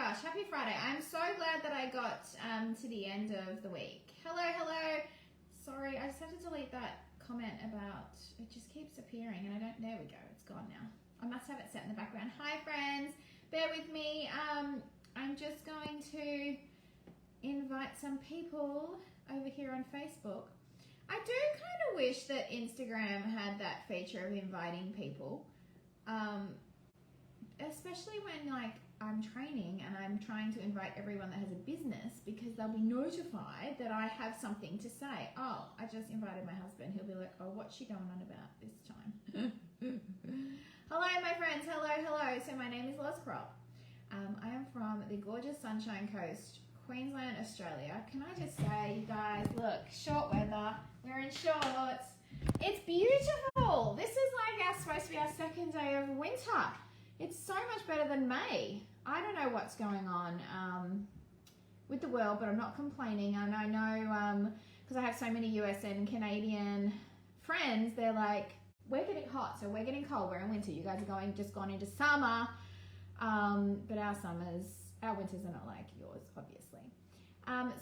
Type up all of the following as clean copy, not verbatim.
gosh, happy Friday. I'm so glad that I got to the end of the week. Hello. Sorry, I just had to delete that comment about, it just keeps appearing and I don't, there we go, it's gone now. I must have it set in the background. Hi friends, bear with me. I'm just going to invite some people over here on Facebook. I do kind of wish that Instagram had that feature of inviting people, especially when like I'm training and I'm trying to invite everyone that has a business, because they'll be notified that I have something to say. Oh, I just invited my husband. He'll be like, oh, what's she going on about this time? Hello, my friends. Hello. So my name is Loz Crop. I am from the gorgeous Sunshine Coast, Queensland, Australia. Can I just say, you guys, look, short weather. We're in shorts. It's beautiful. This is like supposed to be our second day of winter. It's so much better than May. I don't know what's going on with the world, but I'm not complaining. And I know because I have so many US and Canadian friends, they're like, we're getting hot, so we're getting cold. We're in winter. You guys are just gone into summer. But our winters are not like yours, obviously.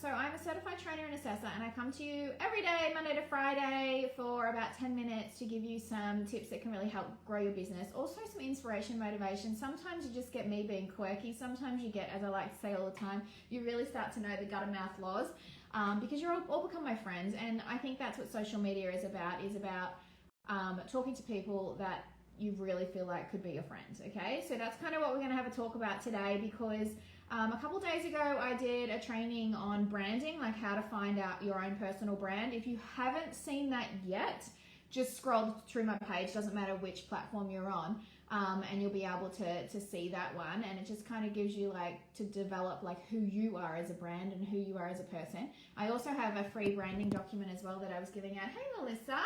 So I'm a certified trainer and assessor, and I come to you every day, Monday to Friday, for about 10 minutes to give you some tips that can really help grow your business. Also some inspiration, motivation. Sometimes you just get me being quirky. Sometimes you get, as I like to say all the time, you really start to know the gutter mouth laws, because you're all become my friends. And I think that's what social media is about talking to people that you really feel like could be your friends. Okay, so that's kind of what we're going to have a talk about today, because a couple days ago I did a training on branding, like how to find out your own personal brand. If you haven't seen that yet, just scroll through my page, doesn't matter which platform you're on, and you'll be able to see that one. And it just kind of gives you like to develop like who you are as a brand and who you are as a person. I also have a free branding document as well that I was giving out. Hey Melissa.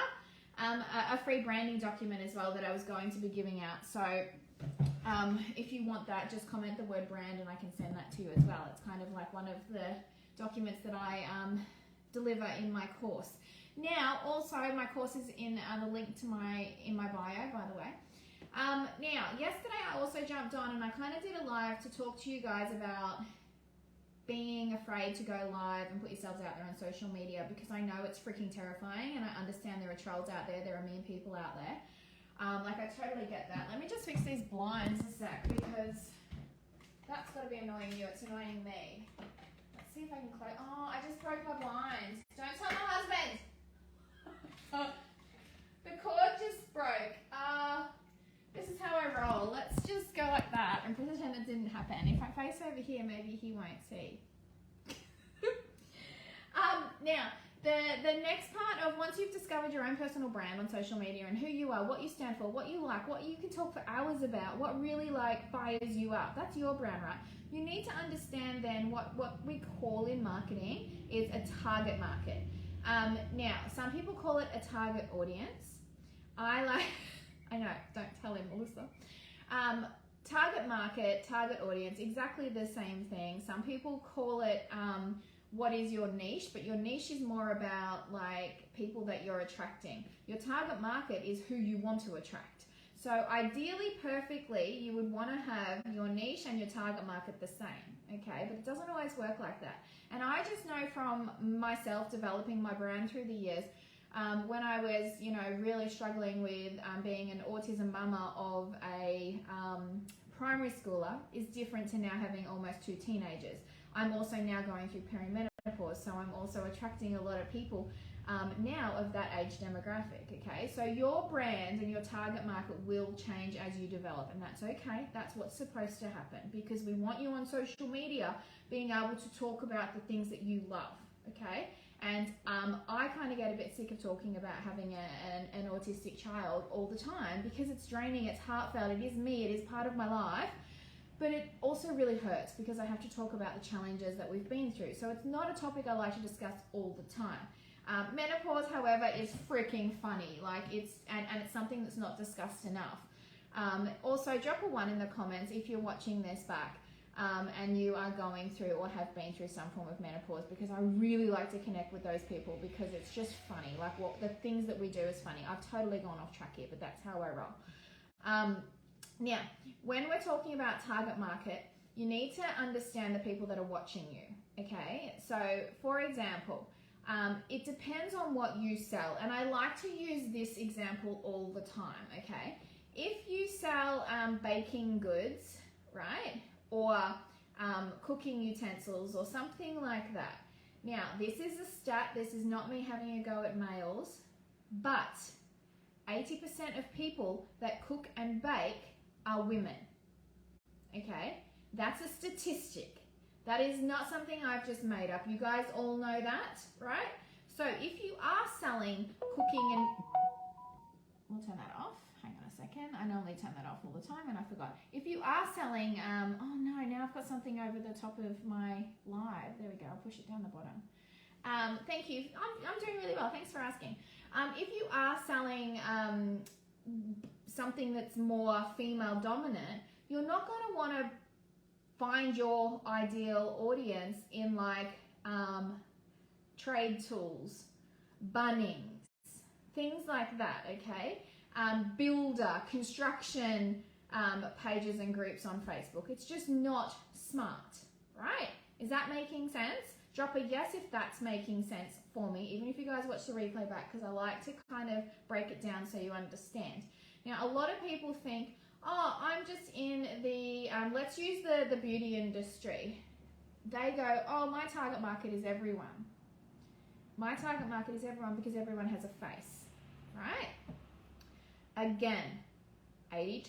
A free branding document as well that I was going to be giving out. So if you want that, just comment the word brand and I can send that to you as well. It's kind of like one of the documents that I deliver in my course. Now, also my course is in the link to in my bio, by the way. Now, yesterday I also jumped on and I kind of did a live to talk to you guys about being afraid to go live and put yourselves out there on social media, because I know it's freaking terrifying, and I understand there are trolls out there, there are mean people out there. Like I totally get that. Let me just fix these blinds a sec, because that's got to be annoying you. It's annoying me. Let's see if I can close. Oh, I just broke my blinds. Don't tell my husband. The cord just broke. This is how I roll. Let's just go like that and pretend it didn't happen. If I face over here, maybe he won't see. Now, the next part of once you've discovered your own personal brand on social media and who you are, what you stand for, what you like, what you can talk for hours about, what really like fires you up, that's your brand, right? You need to understand then what we call in marketing is a target market. Now, some people call it a target audience. I know, don't tell him, Melissa. Target market, target audience, exactly the same thing. Some people call it what is your niche, but your niche is more about like people that you're attracting. Your target market is who you want to attract. So ideally, perfectly, you would want to have your niche and your target market the same, okay? But it doesn't always work like that. And I just know from myself developing my brand through the years, when I was, really struggling with being an autism mama of a primary schooler is different to now having almost 2 teenagers. I'm also now going through perimenopause, so I'm also attracting a lot of people now of that age demographic, okay? So your brand and your target market will change as you develop, and that's okay. That's what's supposed to happen, because we want you on social media being able to talk about the things that you love, okay? And I kind of get a bit sick of talking about having an autistic child all the time, because it's draining, it's heartfelt, it is me, it is part of my life, but it also really hurts because I have to talk about the challenges that we've been through. So it's not a topic I like to discuss all the time. Menopause, however, is freaking funny. Like it's something that's not discussed enough. Also, drop a 1 in the comments if you're watching this back. And you are going through or have been through some form of menopause, because I really like to connect with those people, because it's just funny. Like the things that we do is funny. I've totally gone off track here, but that's how I roll. Now, when we're talking about target market, you need to understand the people that are watching you, okay? So, for example, it depends on what you sell, and I like to use this example all the time, okay? If you sell baking goods, right, or cooking utensils or something like that. Now, this is a stat, this is not me having a go at males, but 80% of people that cook and bake are women, okay? That's a statistic. That is not something I've just made up. You guys all know that, right? So if you are selling cooking and... We'll turn that off. Hang on a second. I normally turn that off all the time and I forgot. If you are selling... oh no, now I've got something over the top of my live. There we go. I'll push it down the bottom. Thank you. I'm doing really well. Thanks for asking. If you are selling something that's more female dominant, you're not going to want to find your ideal audience in like trade tools, Bunnings, things like that, okay? Builder, construction pages and groups on Facebook. It's just not smart, right? Is that making sense? Drop a yes if that's making sense for me, even if you guys watch the replay back, because I like to kind of break it down so you understand. Now, a lot of people think, oh, I'm just in the, let's use the beauty industry. They go, oh, my target market is everyone. My target market is everyone because everyone has a face, right? Again, 80-20,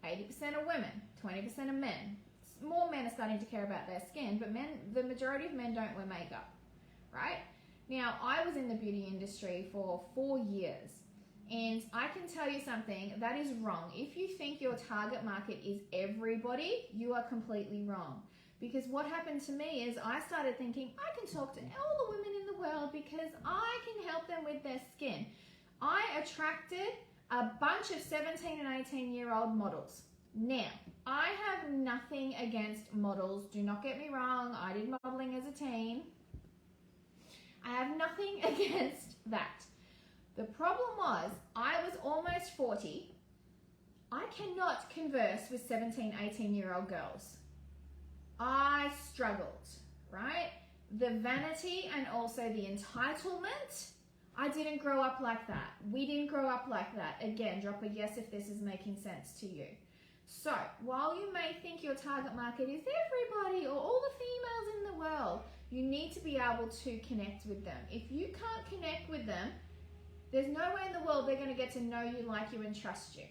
80% of women, 20% of men. More men are starting to care about their skin, but men, the majority of men don't wear makeup, right? Now, I was in the beauty industry for 4 years, and I can tell you something, that is wrong. If you think your target market is everybody, you are completely wrong. Because what happened to me is I started thinking, I can talk to all the women in the world because I can help them with their skin. I attracted a bunch of 17 and 18-year-old models. Now, I have nothing against models. Do not get me wrong. I did modeling as a teen. I have nothing against that. The problem was I was almost 40. I cannot converse with 17, 18-year-old girls. I struggled, right? The vanity and also the entitlement. I didn't grow up like that. We didn't grow up like that. Again, drop a yes if this is making sense to you. So, while you may think your target market is everybody or all the females in the world, you need to be able to connect with them. If you can't connect with them, there's no way in the world they're going to get to know you, like you, and trust you.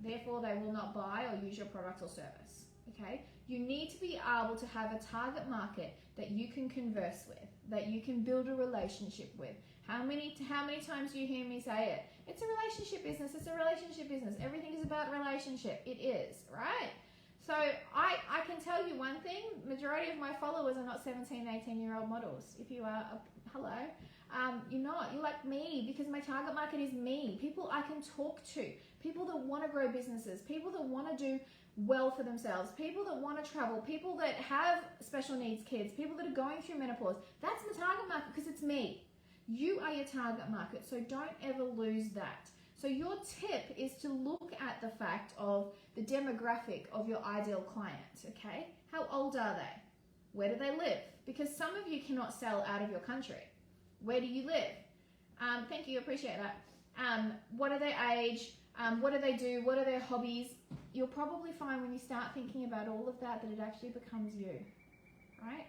Therefore, they will not buy or use your product or service, okay? You need to be able to have a target market that you can converse with, that you can build a relationship with. How many times do you hear me say it? It's a relationship business. It's a relationship business. Everything is about relationship. It is, right? So I can tell you one thing. Majority of my followers are not 17, 18-year-old models. If you are, hello. You're not. You're like me because my target market is me. People I can talk to. People that want to grow businesses. People that want to do well for themselves. People that want to travel. People that have special needs kids. People that are going through menopause. That's my target market because it's me. You are your target market, so don't ever lose that. So your tip is to look at the fact of the demographic of your ideal client, okay? How old are they? Where do they live? Because some of you cannot sell out of your country. Where do you live? Thank you, appreciate that. What are their age? What do they do? What are their hobbies? You'll probably find when you start thinking about all of that it actually becomes you, right?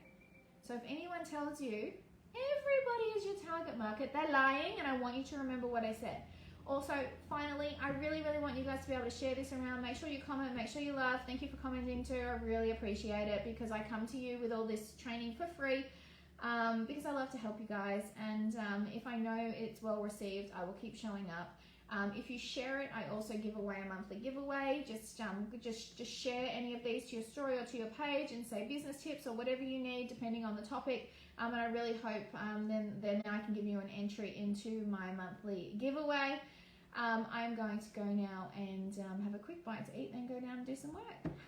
So if anyone tells you, everybody is your target market, they're lying, and I want you to remember what I said. Also, finally, I really, really want you guys to be able to share this around. Make sure you comment, make sure you love. Thank you for commenting too. I really appreciate it because I come to you with all this training for free because I love to help you guys. And if I know it's well received, I will keep showing up. If you share it, I also give away a monthly giveaway. Just share any of these to your story or to your page and say business tips or whatever you need depending on the topic. And I really hope then I can give you an entry into my monthly giveaway. I'm going to go now and have a quick bite to eat, then go down and do some work. Have a